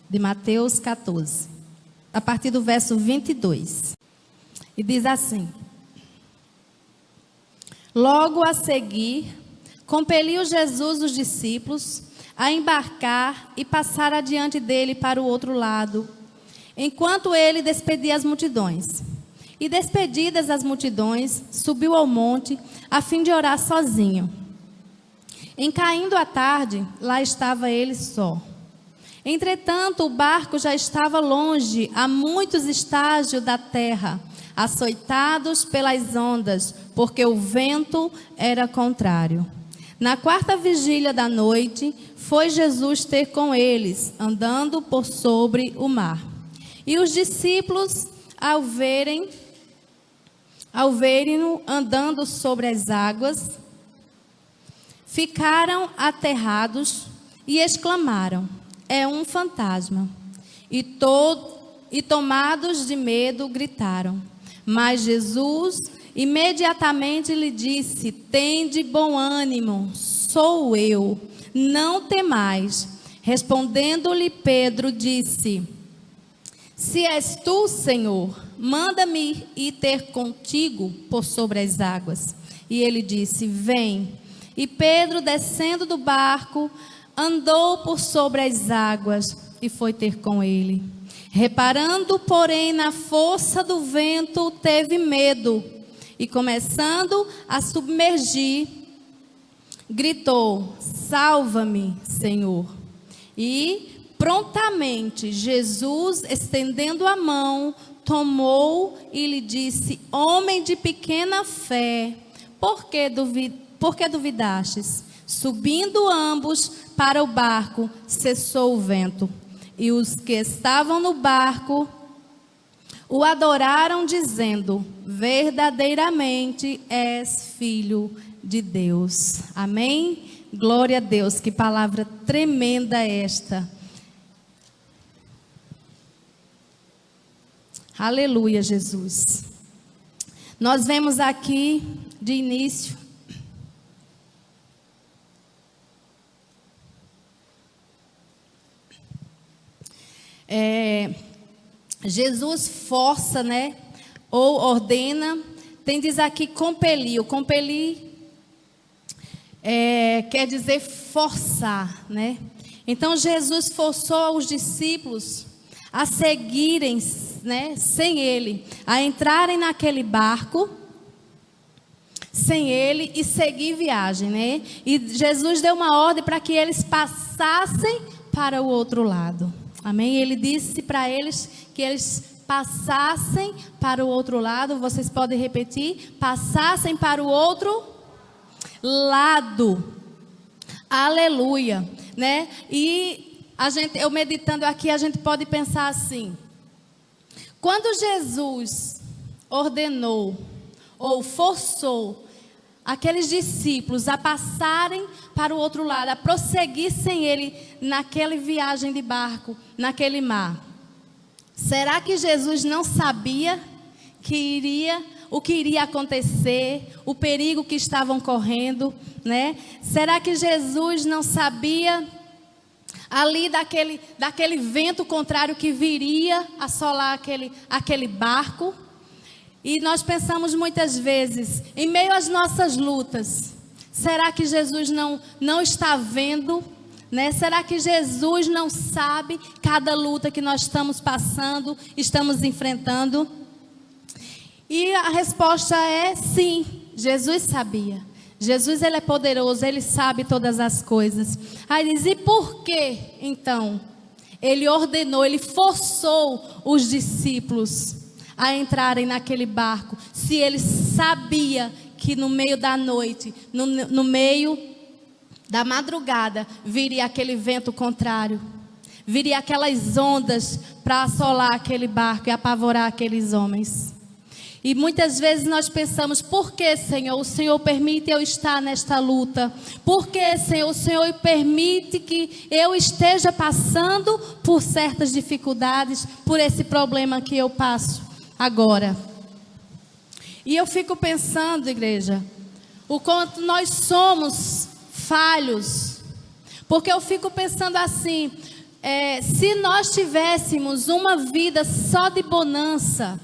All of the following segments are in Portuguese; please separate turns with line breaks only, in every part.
de Mateus 14, a partir do verso 22. E diz assim: Logo a seguir, compeliu Jesus os discípulos a embarcar e passar adiante dele para o outro lado, enquanto ele despedia as multidões. E despedidas as multidões, subiu ao monte, a fim de orar sozinho. Em caindo a tarde, lá estava ele só. Entretanto, o barco já estava longe, a muitos estágios da terra, açoitados pelas ondas, porque o vento era contrário. Na quarta vigília da noite, foi Jesus ter com eles, andando por sobre o mar. E os discípulos, ao verem-no andando sobre as águas, ficaram aterrados e exclamaram: é um fantasma. E tomados de medo, gritaram. Mas Jesus imediatamente lhe disse: tende bom ânimo, sou eu, não temais. Respondendo-lhe Pedro, disse: se és tu, Senhor, manda-me ir ter contigo por sobre as águas. E ele disse: vem. E Pedro, descendo do barco, andou por sobre as águas e foi ter com ele. Reparando, porém, na força do vento, teve medo. E começando a submergir, gritou: salva-me, Senhor. E prontamente Jesus, estendendo a mão, tomou e lhe disse: homem de pequena fé, por que duvidastes? Subindo ambos para o barco, cessou o vento. E os que estavam no barco o adoraram, dizendo: verdadeiramente és filho de Deus. Amém? Glória a Deus, que palavra tremenda esta. Aleluia, Jesus. Nós vemos aqui de início Jesus força, né? Ou ordena. Tem diz aqui compeliu. Compelir quer dizer forçar, né? Então Jesus forçou os discípulos a seguirem, né, sem ele, a entrarem naquele barco sem ele e seguir viagem, né? E Jesus deu uma ordem para que eles passassem para o outro lado. Amém? Ele disse para eles que eles passassem para o outro lado. Vocês podem repetir: passassem para o outro lado. Aleluia, né? E eu meditando aqui, a gente pode pensar assim: quando Jesus ordenou ou forçou aqueles discípulos a passarem para o outro lado, a prosseguir sem ele naquela viagem de barco, naquele mar, será que Jesus não sabia o que iria acontecer, o perigo que estavam correndo, né? Será que Jesus não sabia ali daquele vento contrário que viria assolar aquele barco? E nós pensamos muitas vezes, em meio às nossas lutas, será que Jesus não está vendo, né? Será que Jesus não sabe cada luta que nós estamos passando, estamos enfrentando? E a resposta é sim, Jesus sabia. Jesus, ele é poderoso, ele sabe todas as coisas. Aí diz: e por que então ele ordenou, ele forçou os discípulos a entrarem naquele barco, se ele sabia que no meio da noite, no meio da madrugada, viria aquele vento contrário, viria aquelas ondas para assolar aquele barco e apavorar aqueles homens? E muitas vezes nós pensamos: por que, Senhor, o Senhor permite eu estar nesta luta? Por que, Senhor, o Senhor permite que eu esteja passando por certas dificuldades, por esse problema que eu passo agora? E eu fico pensando, igreja, o quanto nós somos falhos. Porque eu fico pensando assim: se nós tivéssemos uma vida só de bonança,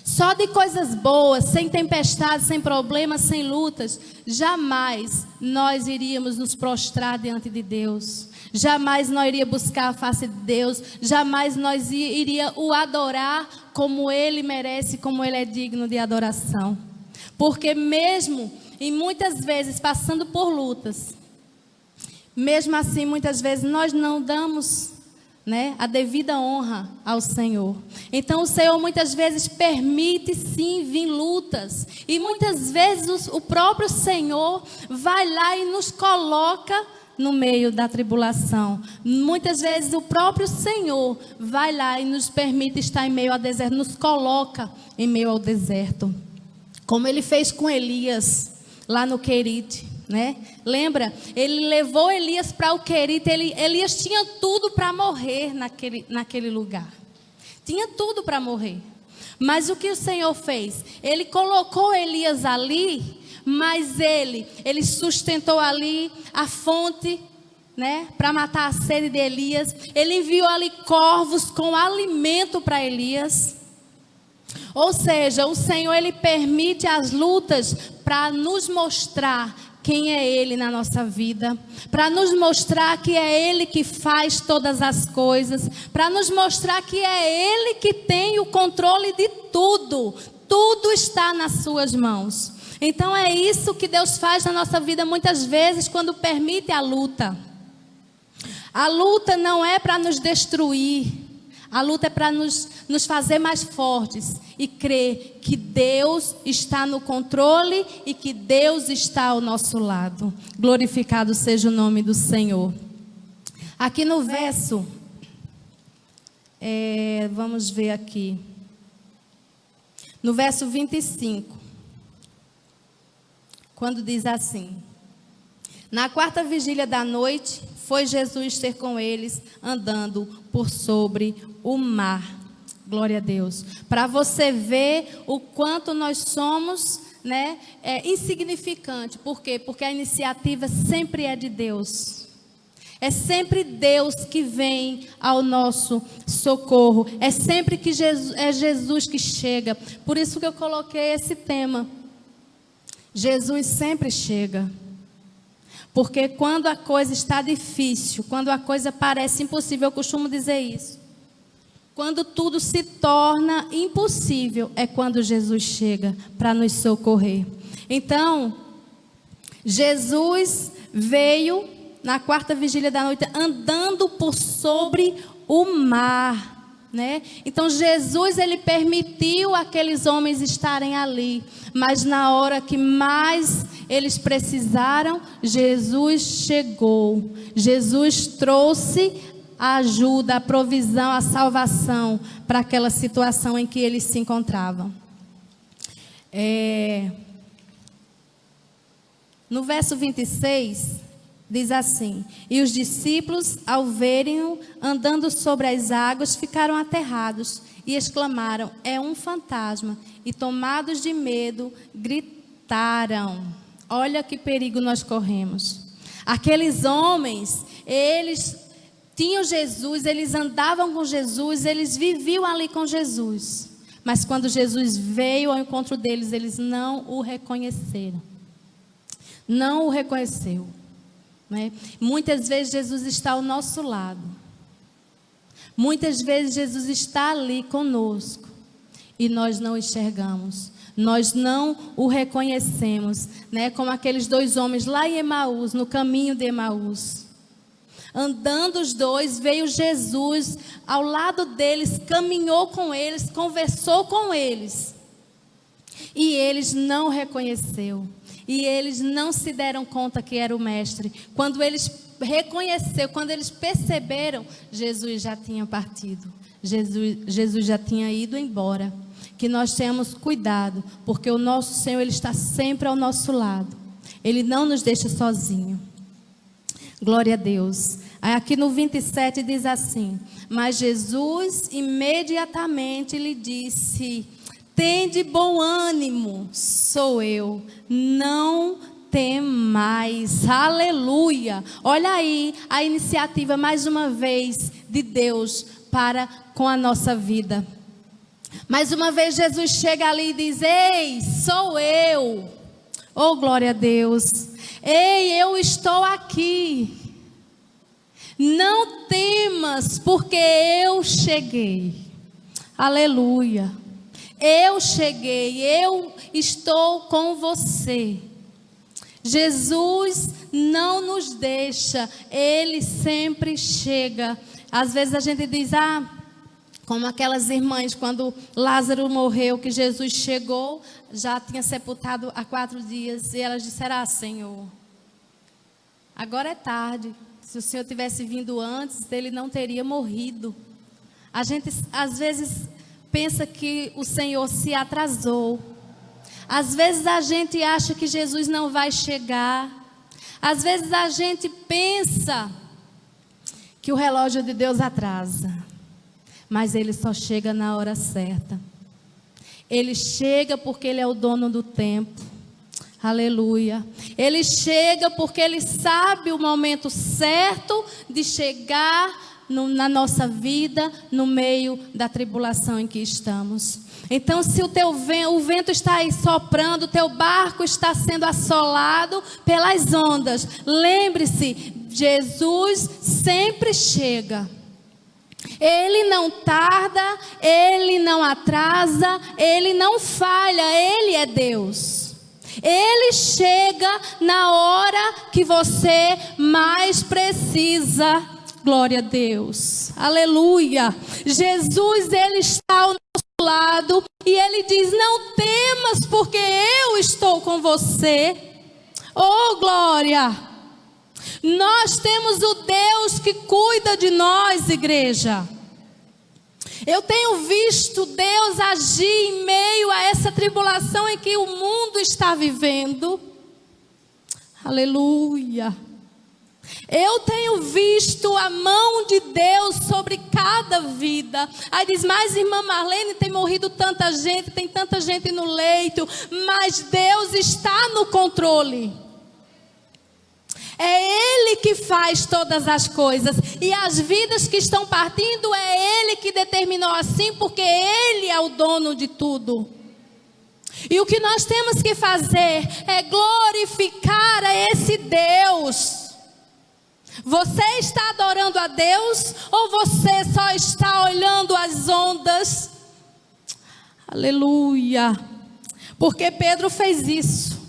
só de coisas boas, sem tempestades, sem problemas, sem lutas, jamais nós iríamos nos prostrar diante de Deus. Jamais nós iríamos buscar a face de Deus. Jamais nós iríamos o adorar como Ele merece, como Ele é digno de adoração. Porque mesmo, e muitas vezes passando por lutas, mesmo assim muitas vezes nós não damos, né, a devida honra ao Senhor. Então o Senhor muitas vezes permite sim vir lutas, e muitas vezes o próprio Senhor vai lá e nos coloca no meio da tribulação. Muitas vezes o próprio Senhor vai lá e nos permite estar em meio ao deserto, nos coloca em meio ao deserto, como Ele fez com Elias lá no Querite, né? Lembra? Ele levou Elias para o Querite. Elias tinha tudo para morrer naquele lugar. Tinha tudo para morrer. Mas o que o Senhor fez? Ele colocou Elias ali, mas ele sustentou ali a fonte, né, para matar a sede de Elias. Ele enviou ali corvos com alimento para Elias. Ou seja, o Senhor, Ele permite as lutas para nos mostrar quem é Ele na nossa vida, para nos mostrar que é Ele que faz todas as coisas, para nos mostrar que é Ele que tem o controle de tudo. Tudo está nas suas mãos. Então é isso que Deus faz na nossa vida muitas vezes quando permite a luta. A luta não é para nos destruir. A luta é para nos fazer mais fortes e crer que Deus está no controle e que Deus está ao nosso lado. Glorificado seja o nome do Senhor. Aqui no verso, vamos ver aqui. No verso 25, quando diz assim: na quarta vigília da noite, foi Jesus ter com eles, andando por sobre o mar. Glória a Deus. Para você ver o quanto nós somos, né, insignificante. Por quê? Porque a iniciativa sempre é de Deus. É sempre Deus que vem ao nosso socorro. É sempre que Jesus que chega. Por isso que eu coloquei esse tema. Jesus sempre chega. Porque quando a coisa está difícil, quando a coisa parece impossível, eu costumo dizer isso. Quando tudo se torna impossível, é quando Jesus chega para nos socorrer. Então, Jesus veio na quarta vigília da noite, andando por sobre o mar, né? Então Jesus, ele permitiu aqueles homens estarem ali, mas na hora que mais eles precisaram, Jesus chegou. Jesus trouxe a ajuda, a provisão, a salvação para aquela situação em que eles se encontravam. No verso 26, diz assim: e os discípulos, ao verem-o andando sobre as águas, ficaram aterrados e exclamaram: é um fantasma. E tomados de medo, gritaram. Olha que perigo nós corremos. Aqueles homens, eles tinham Jesus, eles andavam com Jesus, eles viviam ali com Jesus. Mas quando Jesus veio ao encontro deles, eles não o reconheceram. Não o reconheceu. Né? Muitas vezes Jesus está ao nosso lado. Muitas vezes Jesus está ali conosco. E nós não enxergamos. Nós não o reconhecemos. Né? Como aqueles dois homens lá em Emaús, no caminho de Emaús. Andando os dois, veio Jesus ao lado deles, caminhou com eles, conversou com eles. E eles não reconheceram. E eles não se deram conta que era o mestre. Quando eles reconheceram, quando eles perceberam, Jesus já tinha partido. Jesus já tinha ido embora. Que nós tenhamos cuidado, porque o nosso Senhor, Ele está sempre ao nosso lado. Ele não nos deixa sozinho. Glória a Deus. Aqui no 27 diz assim: mas Jesus imediatamente lhe disse: tende bom ânimo, sou eu, não temais. Aleluia. Olha aí a iniciativa mais uma vez de Deus para com a nossa vida. Mais uma vez Jesus chega ali e diz: ei, sou eu. Oh, glória a Deus. Ei, eu estou aqui. Não temas, porque eu cheguei. Aleluia. Eu cheguei, eu estou com você. Jesus não nos deixa, Ele sempre chega. Às vezes a gente diz, como aquelas irmãs, quando Lázaro morreu, que Jesus chegou, já tinha sepultado há 4 dias, e elas disseram, Senhor, agora é tarde. Se o Senhor tivesse vindo antes, Ele não teria morrido. A gente, às vezes, pensa que o Senhor se atrasou. Às vezes a gente acha que Jesus não vai chegar. Às vezes a gente pensa que o relógio de Deus atrasa. Mas Ele só chega na hora certa. Ele chega porque Ele é o dono do tempo. Aleluia. Ele chega porque Ele sabe o momento certo de chegar na nossa vida, no meio da tribulação em que estamos. Então, se o vento está aí soprando, o teu barco está sendo assolado pelas ondas, lembre-se, Jesus sempre chega. Ele não tarda, Ele não atrasa, Ele não falha, Ele é Deus. Ele chega na hora que você mais precisa. Glória a Deus. Aleluia. Jesus, Ele está ao nosso lado e Ele diz, não temas porque eu estou com você. Oh, glória. Nós temos o Deus que cuida de nós, igreja. Eu tenho visto Deus agir em meio a essa tribulação em que o mundo está vivendo. Aleluia. Eu tenho visto a mão de Deus sobre cada vida. Aí diz, mas irmã Marlene, tem morrido tanta gente, tem tanta gente no leito, mas Deus está no controle. É Ele que faz todas as coisas. E as vidas que estão partindo, é Ele que determinou assim, porque Ele é o dono de tudo. E o que nós temos que fazer é glorificar a esse Deus. Você está adorando a Deus ou você só está olhando as ondas? Aleluia. Porque Pedro fez isso.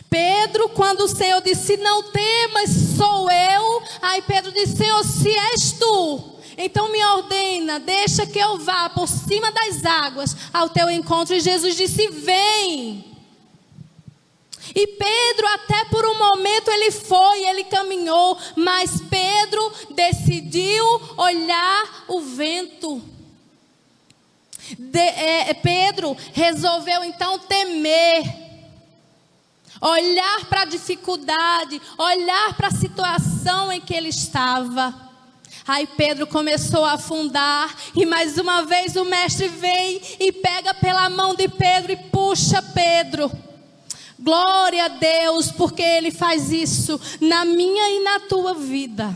Pedro, quando o Senhor disse, não temas, sou eu. Aí Pedro disse, Senhor, se és tu, então me ordena, deixa que eu vá por cima das águas ao teu encontro. E Jesus disse, vem. E Pedro, até por um momento ele foi, ele caminhou, mas Pedro decidiu olhar o vento. Pedro resolveu então temer. Olhar para a dificuldade, olhar para a situação em que ele estava. Aí Pedro começou a afundar e mais uma vez o mestre vem e pega pela mão de Pedro e puxa Pedro. Glória a Deus, porque Ele faz isso na minha e na tua vida.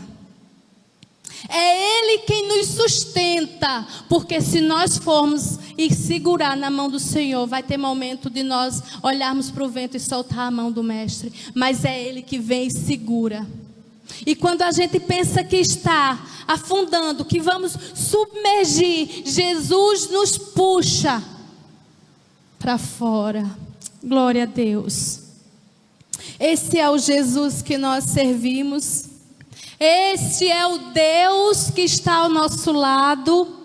É Ele quem nos sustenta, porque se nós formos e segurar na mão do Senhor, vai ter momento de nós olharmos para o vento e soltar a mão do mestre, mas é Ele que vem e segura. E quando a gente pensa que está afundando, que vamos submergir, Jesus nos puxa para fora. Glória a Deus. Esse é o Jesus que nós servimos. Este é o Deus que está ao nosso lado.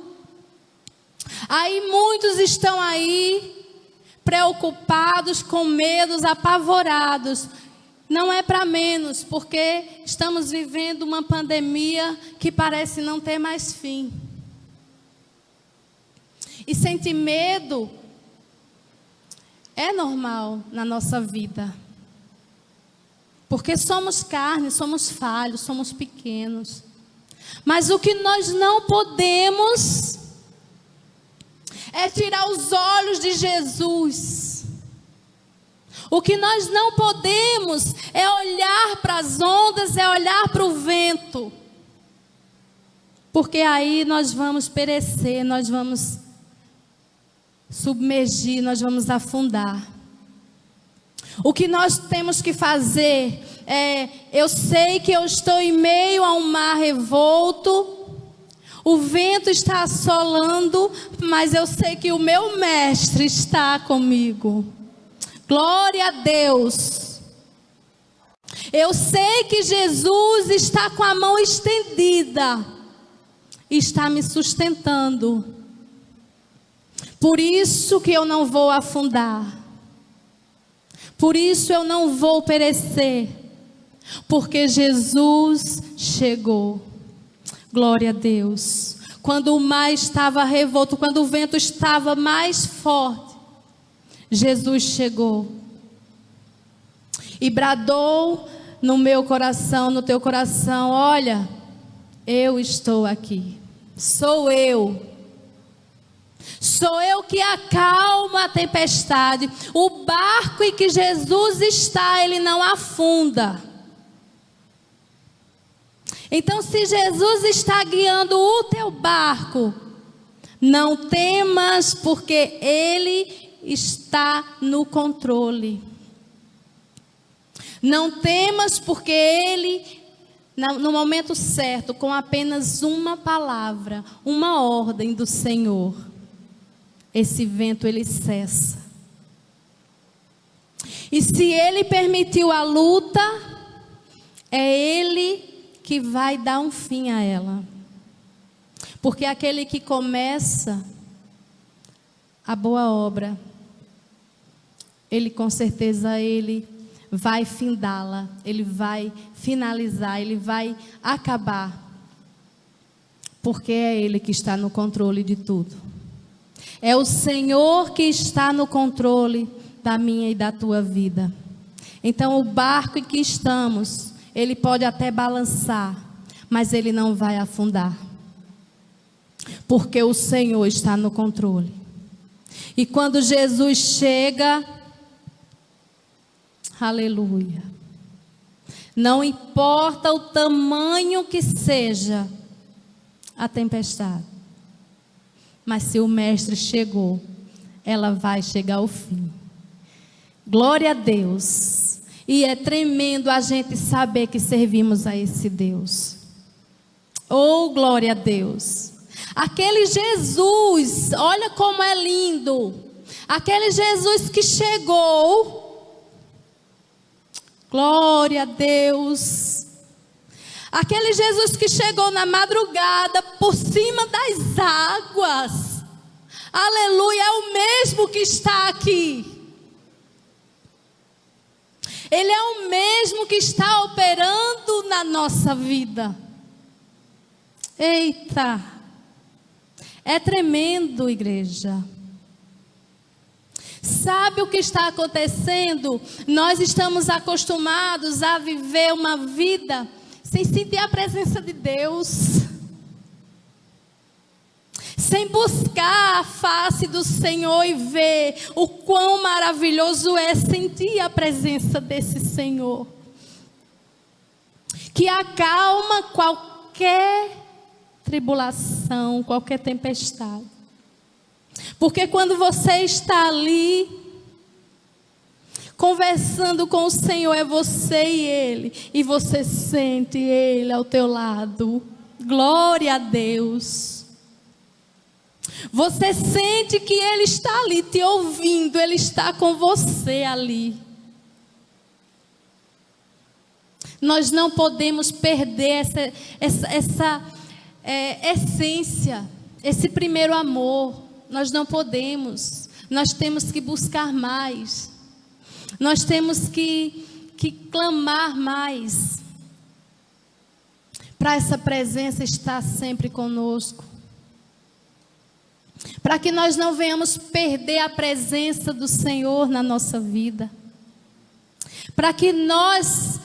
Aí muitos estão aí preocupados, com medos, apavorados. Não é para menos, porque estamos vivendo uma pandemia que parece não ter mais fim. E sentir medo é normal na nossa vida. Porque somos carne, somos falhos, somos pequenos. Mas o que nós não podemos é tirar os olhos de Jesus. O que nós não podemos é olhar para as ondas, é olhar para o vento. Porque aí nós vamos perecer, nós vamos submergir, nós vamos afundar. O que nós temos que fazer eu sei que eu estou em meio a um mar revolto, o vento está assolando, mas eu sei que o meu mestre está comigo. Glória a Deus. Eu sei que Jesus está com a mão estendida e está me sustentando. Por isso que eu não vou afundar. Por isso eu não vou perecer. Porque Jesus chegou. Glória a Deus. Quando o mar estava revolto, quando o vento estava mais forte, Jesus chegou. E bradou no meu coração, no teu coração: olha, eu estou aqui. Sou eu. Sou eu que acalma a tempestade. O barco em que Jesus está, ele não afunda. Então, se Jesus está guiando o teu barco, não temas, porque Ele está no controle. Não temas, porque Ele, no momento certo, com apenas uma palavra, uma ordem do Senhor, esse vento ele cessa. E se Ele permitiu a luta, é Ele que vai dar um fim a ela. Porque aquele que começa a boa obra, ele com certeza ele vai findá-la, ele vai finalizar, ele vai acabar. Porque é Ele que está no controle de tudo. É o Senhor que está no controle da minha e da tua vida. Então o barco em que estamos, ele pode até balançar, mas ele não vai afundar. Porque o Senhor está no controle. E quando Jesus chega, aleluia, não importa o tamanho que seja a tempestade, mas se o mestre chegou, ela vai chegar ao fim. Glória a Deus. E é tremendo a gente saber que servimos a esse Deus. Oh, glória a Deus. Aquele Jesus, olha como é lindo. Aquele Jesus que chegou. Glória a Deus. Aquele Jesus que chegou na madrugada por cima das águas. Aleluia, é o mesmo que está aqui. Ele é o mesmo que está operando na nossa vida. Eita, é tremendo, igreja. Sabe o que está acontecendo? Nós estamos acostumados a viver uma vida sem sentir a presença de Deus, sem buscar a face do Senhor e ver o quão maravilhoso é sentir a presença desse Senhor, que acalma qualquer tribulação, qualquer tempestade. Porque quando você está ali, conversando com o Senhor, é você e Ele, e você sente Ele ao teu lado. Glória a Deus. Você sente que Ele está ali te ouvindo, Ele está com você ali. Nós não podemos perder essa essência, esse primeiro amor. Nós não podemos. Nós temos que buscar mais. Nós temos que clamar mais, para essa presença estar sempre conosco. Para que nós não venhamos perder a presença do Senhor na nossa vida. Para que nós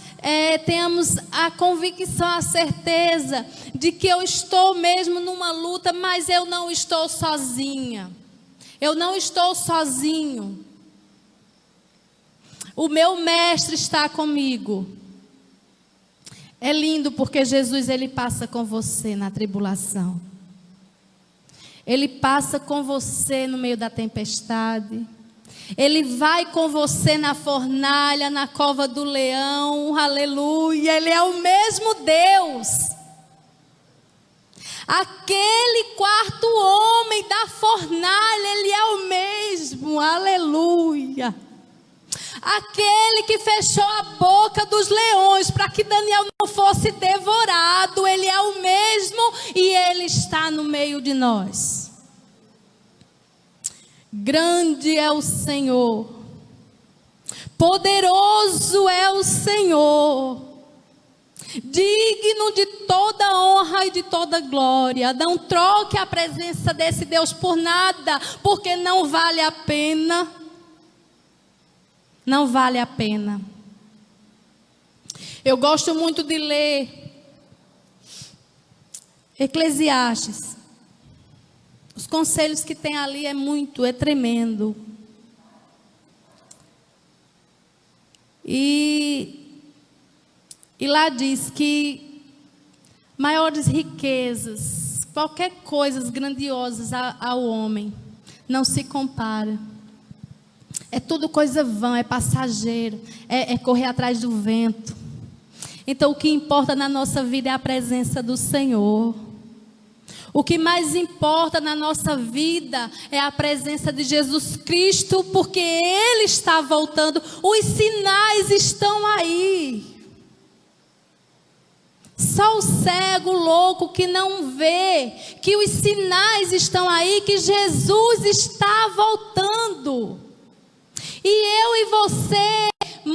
tenhamos a convicção, a certeza de que eu estou mesmo numa luta, mas eu não estou sozinha. Eu não estou sozinho. O meu mestre está comigo. É lindo porque Jesus, ele passa com você na tribulação. Ele passa com você no meio da tempestade. Ele vai com você na fornalha, na cova do leão. Aleluia. Ele é o mesmo Deus. Aquele quarto homem da fornalha, ele é o mesmo. Aleluia. Aquele que fechou a boca dos leões para que Daniel não fosse devorado, ele é o mesmo e ele está no meio de nós. Grande é o Senhor, poderoso é o Senhor, digno de toda honra e de toda glória. Não troque a presença desse Deus por nada, porque não vale a pena. Não vale a pena. Eu gosto muito de ler Eclesiastes. Os conselhos que tem ali é tremendo. E lá diz que maiores riquezas, qualquer coisas grandiosas ao homem, não se compara. É tudo coisa vã, é passageiro, é correr atrás do vento. Então o que importa na nossa vida é a presença do Senhor. O que mais importa na nossa vida é a presença de Jesus Cristo, porque Ele está voltando. Os sinais estão aí. Só o cego, louco, que não vê que os sinais estão aí, que Jesus está voltando. E eu e você,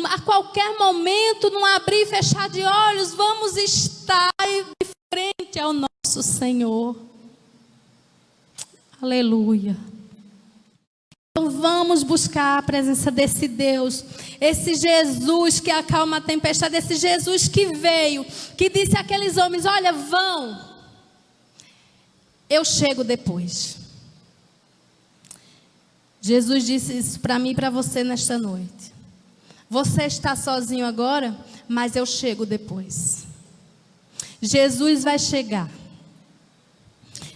a qualquer momento, num abrir e fechar de olhos, vamos estar de frente ao nosso Senhor. Aleluia. Então vamos buscar a presença desse Deus, esse Jesus que acalma a tempestade, esse Jesus que veio, que disse àqueles homens: olha, vão, eu chego depois. Jesus disse isso para mim e para você nesta noite. Você está sozinho agora, mas eu chego depois. Jesus vai chegar.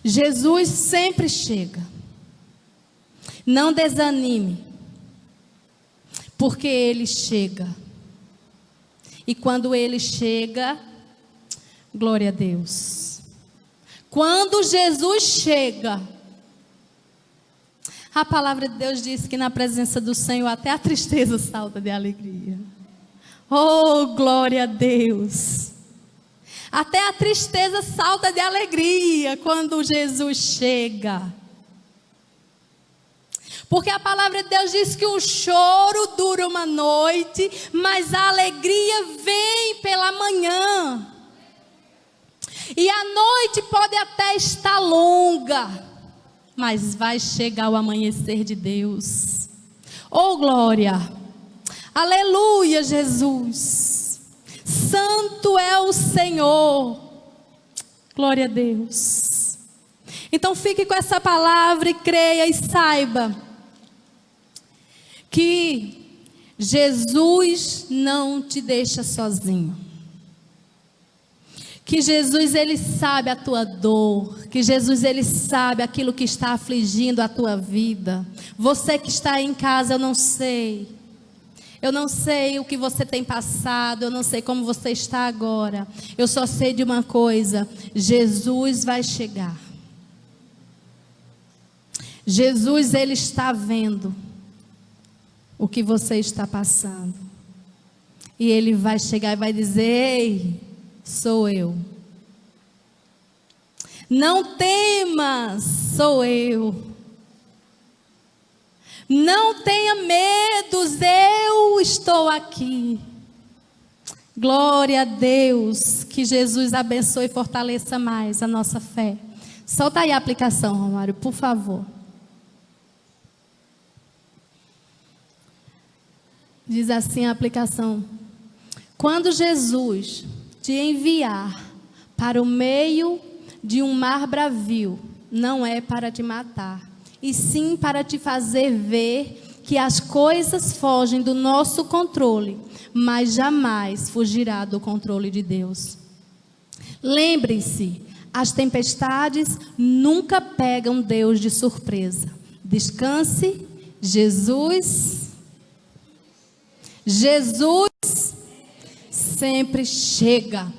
Jesus sempre chega. Não desanime, porque Ele chega. E quando Ele chega, glória a Deus. Quando Jesus chega, a palavra de Deus diz que na presença do Senhor até a tristeza salta de alegria. Oh, glória a Deus. Até a tristeza salta de alegria quando Jesus chega. Porque a palavra de Deus diz que o choro dura uma noite, mas a alegria vem pela manhã. E a noite pode até estar longa, mas vai chegar o amanhecer de Deus. Oh, glória! Aleluia, Jesus! Santo é o Senhor. Glória a Deus. Então fique com essa palavra e creia e saiba que Jesus não te deixa sozinho. Que Jesus, Ele sabe a tua dor. Que Jesus, Ele sabe aquilo que está afligindo a tua vida. Você que está em casa, eu não sei. Eu não sei o que você tem passado. Eu não sei como você está agora. Eu só sei de uma coisa: Jesus vai chegar. Jesus, Ele está vendo o que você está passando. E Ele vai chegar e vai dizer: ei, sou eu. Não temas, sou eu. Não tenha medos, eu estou aqui. Glória a Deus. Que Jesus abençoe e fortaleça mais a nossa fé. Solta aí a aplicação, Romário, por favor. Diz assim a aplicação: quando Jesus te enviar para o meio de um mar bravio, não é para te matar, e sim para te fazer ver que as coisas fogem do nosso controle, mas jamais fugirá do controle de Deus. Lembrem-se, as tempestades nunca pegam Deus de surpresa. Descanse, Jesus sempre chega.